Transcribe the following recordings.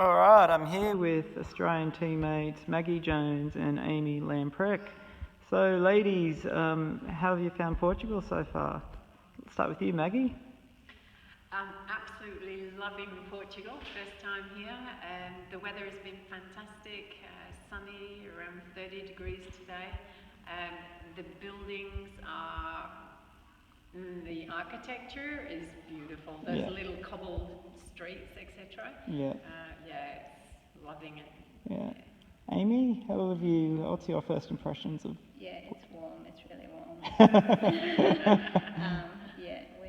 All right, I'm here with Australian teammates Maggie Jones and Amy Lamprecht. So, ladies, how have you found Portugal so far? Let's start with you, Maggie. Absolutely loving Portugal. First time here. The weather has been fantastic, sunny, around 30 degrees today. The buildings are, the architecture is beautiful. Those little cobbled streets, etc. It's loving it. Yeah. Amy, how have you? What's your first impressions of? Yeah, it's warm. It's really warm. We're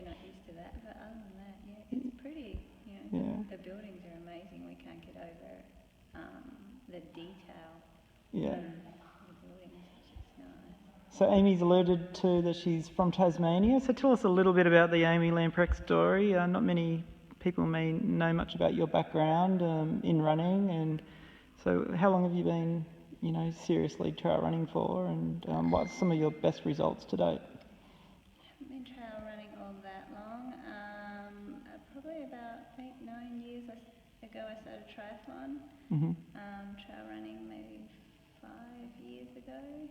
not used to that, but other than that, it's pretty. The buildings are amazing. We can't get over the detail. Yeah. The buildings, which is nice. So Amy's alluded to that she's from Tasmania. So tell us a little bit about the Amy Lamprecht story. Not many people may know much about your background in running, and so how long have you been, seriously trail running for, and what's some of your best results to date? I haven't been trail running all that long. Probably about, I think, 9 years ago I started triathlon. Mm-hmm. Trail running maybe 5 years ago.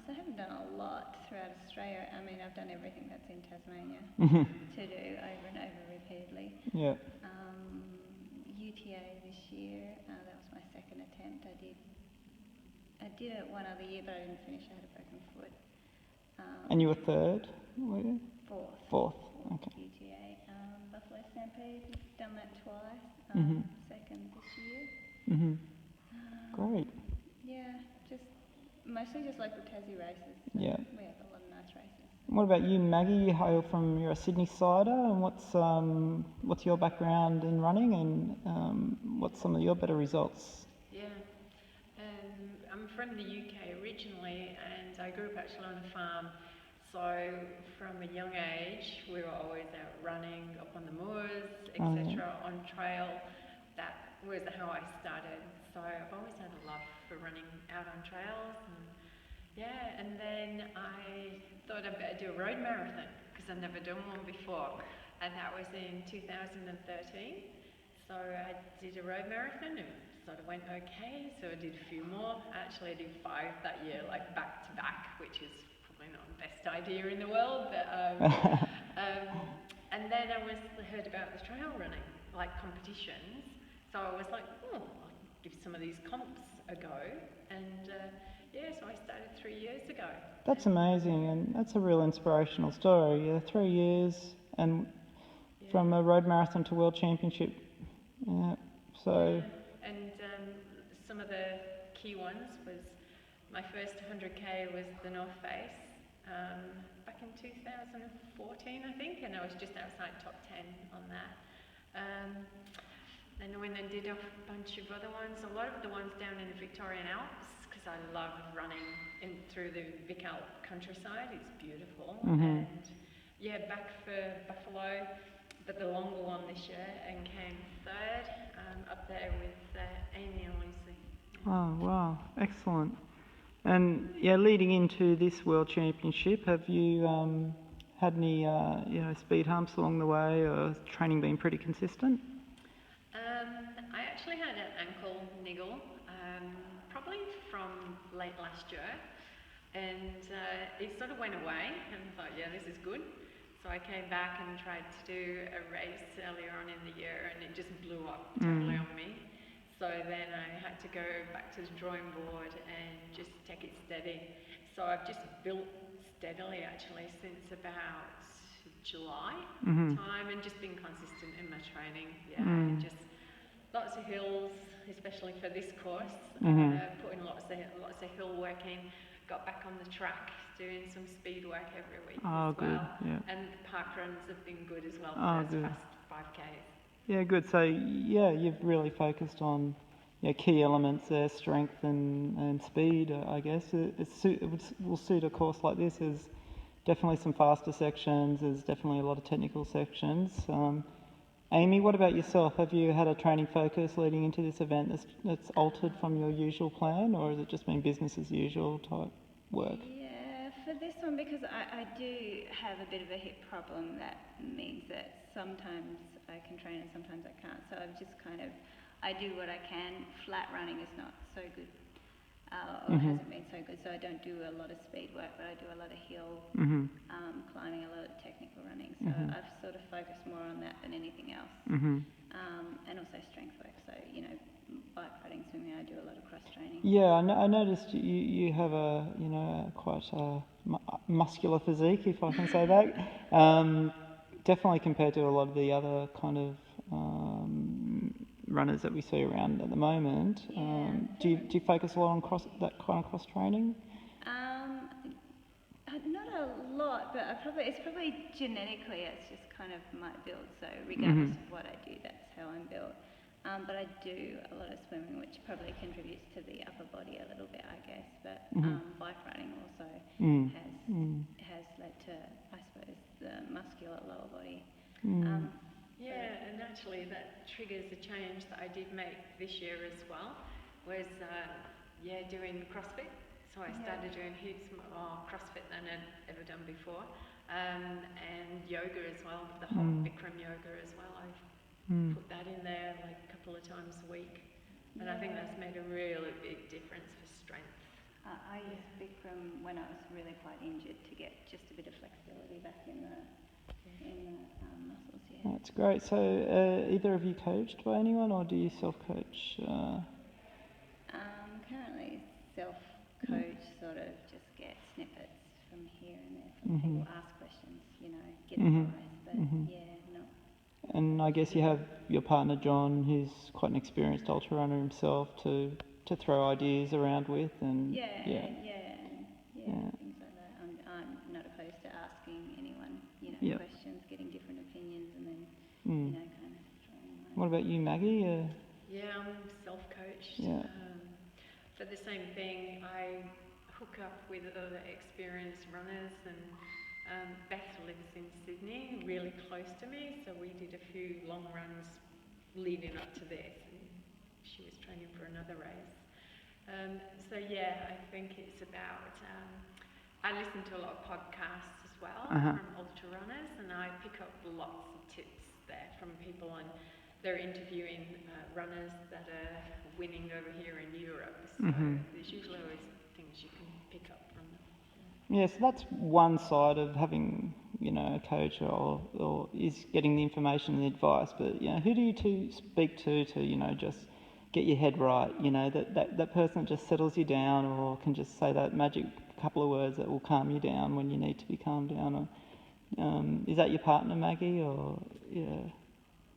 So I haven't done a lot throughout Australia. I mean, I've done everything that's in Tasmania to do over and over repeatedly. Yeah. UTA this year, that was my second attempt. I did it one other year, but I didn't finish. I had a broken foot. And you were third, were you? Fourth. Okay. UTA. Buffalo Stampede, done that twice. Second this year. Mm-hmm. Great. Mostly just local Tassie races. So we have a lot of nice races. What about you, Maggie? You hail from, you're a Sydney sider, and what's your background in running, and what's some of your better results? I'm from the UK originally, and I grew up actually on a farm. So from a young age, we were always out running up on the moors, etc., on trail. That was how I started. So I've always had a love for running out on trails, and then I thought I'd better do a road marathon because I'd never done one before, and that was in 2013. So I did a road marathon and sort of went okay. So I did a few more. Actually, I did 5 that year, like back to back, which is probably not the best idea in the world. But and then I heard about the trail running, like competitions. So I was like, I'll give some of these comps a go, and so I started 3 years ago. That's amazing, and that's a real inspirational story. 3 years, and from a road marathon to world championship. And some of the key ones was my first 100k was the North Face back in 2014, I think, and I was just outside top 10 on that. And I went and did a bunch of other ones, a lot of the ones down in the Victorian Alps, because I love running through the Vic Alp countryside. It's beautiful. Mm-hmm. And back for Buffalo, but the longer one this year, and came third up there with Amy and Lucy. Oh, wow. Excellent. And leading into this World Championship, have you had any speed humps along the way, or has training been pretty consistent? I actually had an ankle niggle probably from late last year, and it sort of went away, and I thought, this is good. So I came back and tried to do a race earlier on in the year, and it just blew up totally on me. So then I had to go back to the drawing board and just take it steady. So I've just built steadily actually since about July time, and just been consistent in my training. And just lots of hills, especially for this course. Putting lots of hill work in. Got back on the track, doing some speed work every week as good. well. Yeah. And the park runs have been good as well. Good. Fast 5Ks. Yeah, good. So you've really focused on key elements there, strength and speed. I guess it will suit a course like this. There's definitely some faster sections. There's definitely a lot of technical sections. Amy, what about yourself? Have you had a training focus leading into this event that's altered from your usual plan, or has it just been business as usual type work? Yeah, for this one, because I do have a bit of a hip problem, that means that sometimes I can train and sometimes I can't. So I've just kind of I do what I can. Flat running is not so good, or hasn't been so good, so I don't do a lot of speed work, but I do a lot of hill climbing, a lot of technical running. So I've sort of focused more on that than anything else. And also strength work. So, you know, bike riding, swimming, I do a lot of cross training. Yeah, I noticed you have a, you know, quite a muscular physique, if I can say that. Definitely compared to a lot of the other kind of runners that we see around at the moment. Do you focus a lot on that kind of cross training? Not a lot, but it's probably genetically, it's just kind of my build. So regardless of what I do, that's how I'm built. But I do a lot of swimming, which probably contributes to the upper body a little bit, I guess. But bike riding also has led to, I suppose, the muscular lower body. Yeah, and actually that triggers a change that I did make this year as well, was doing CrossFit. So I started doing heaps more CrossFit than I'd ever done before, and yoga as well, the whole Bikram yoga as well. I've put that in there like a couple of times a week, and I think that's made a really big difference for strength. I used Bikram when I was really quite injured to get just a bit of flexibility back in the muscles. Yeah. That's great. So, either of you coached by anyone, or do you self-coach? Currently self-coach, sort of just get snippets from here and there from people, ask questions, you know, get advice, but no. And I guess you have your partner John, who's quite an experienced ultra runner himself, to throw ideas around with, and things like that. I'm not opposed to asking anyone, you know, questions, getting different opinions, and then you know, kind of throwing my. What about you, Maggie? Yeah, I'm self-coached. Yeah. For the same thing, I hook up with other experienced runners, and Beth lives in Sydney, really close to me, so we did a few long runs leading up to this, and she was training for another race. So yeah, I think it's about, I listen to a lot of podcasts as well from ultra runners, and I pick up lots of tips there from people, and they're interviewing runners that are winning over here in Europe, so there's usually always things you can pick up from them. Yeah, so that's one side of having, you know, a coach, or is getting the information and the advice. But, you know, who do you two speak to, you know, just get your head right? You know, that person that just settles you down, or can just say that magic couple of words that will calm you down when you need to be calmed down. Or, is that your partner, Maggie, or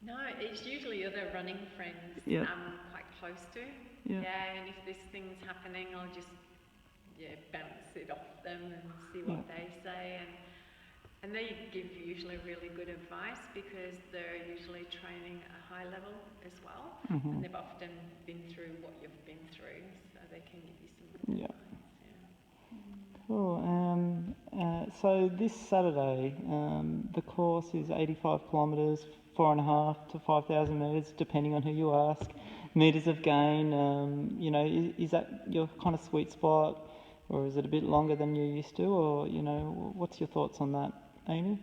No, it's usually other running friends I'm quite close to. Yeah. And if this thing's happening, I'll just bounce it off them and see what they say, and they give usually really good advice, because they're usually training at a high level as well, and they've often been through what you've been through, so they can give you some good advice. Cool. So this Saturday, the course is 85 kilometres, 4.5 to 5,000 metres, depending on who you ask. Metres of gain. You know, is that your kind of sweet spot, or is it a bit longer than you're used to, or, you know, what's your thoughts on that, Amy?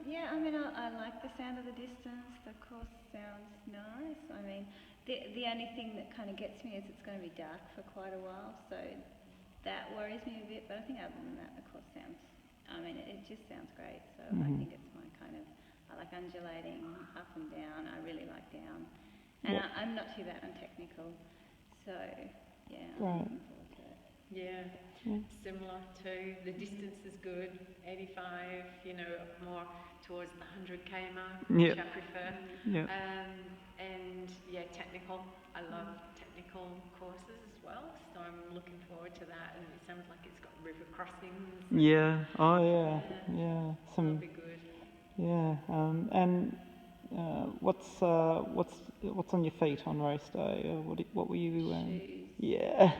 Yeah, I mean, I like the sound of the distance. The course sounds nice. I mean, the only thing that kind of gets me is it's going to be dark for quite a while, so that worries me a bit. But I think other than that, the course sounds, I mean, it just sounds great. So I think it's my kind of, I like undulating up and down. I really like down. And I'm not too bad on technical. So, yeah, I'm looking forward to it. Yeah, similar too. The distance is good, 85, you know, more towards the 100k mark, which I prefer. And technical. I love technical courses as well, so I'm looking forward to that. And it sounds like it's got river crossings. Yeah. Oh yeah. Yeah. That'll be good. Yeah. And what's on your feet on race day? What were you wearing? Shoes. Yeah.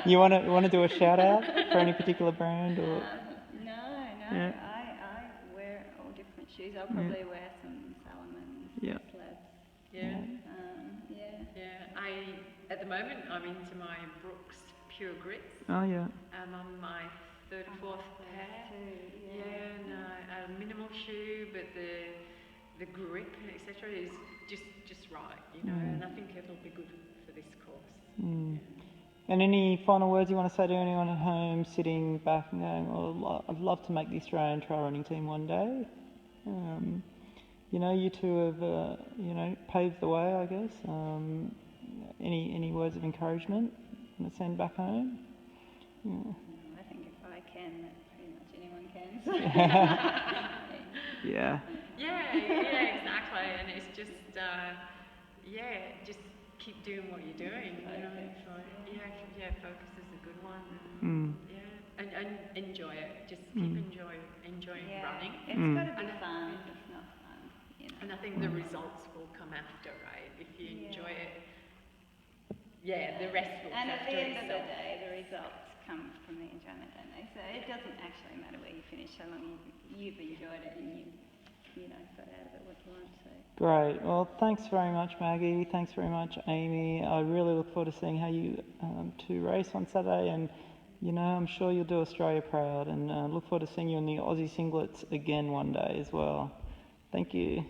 You want to do a shout out for any particular brand, or? No. Yeah. I wear all different shoes. I'll probably wear some Salomon slabs. Yeah. At the moment, I'm into my Brooks Pure Grits. Oh yeah. I'm on my third or fourth pair. And a minimal shoe, but the the grip, etc., is just right, you know, and I think it'll be good for this course. Mm. And any final words you want to say to anyone at home sitting back and going, "Oh, I'd love to make the Australian trail running team one day"? You know, you two have, you know, paved the way, I guess. Any words of encouragement you want to send back home? Yeah. I think if I can, that pretty much anyone can. Yeah. Yeah, exactly. And it's just, just keep doing what you're doing. You know, so focus is a good one. Yeah, and enjoy it. Just keep enjoying running. It's got to be fun. If it's not fun, you know. And I think the results will come after, right? If you enjoy it, the rest will come And at after the end of the itself. day, the results come from the enjoyment, don't they? So it doesn't actually matter where you finish, so long you've enjoyed it and you know, got out of it what you want. So. Great. Well, thanks very much, Maggie. Thanks very much, Amy. I really look forward to seeing how you two race on Saturday, and you know, I'm sure you'll do Australia proud, and look forward to seeing you in the Aussie singlets again one day as well. Thank you.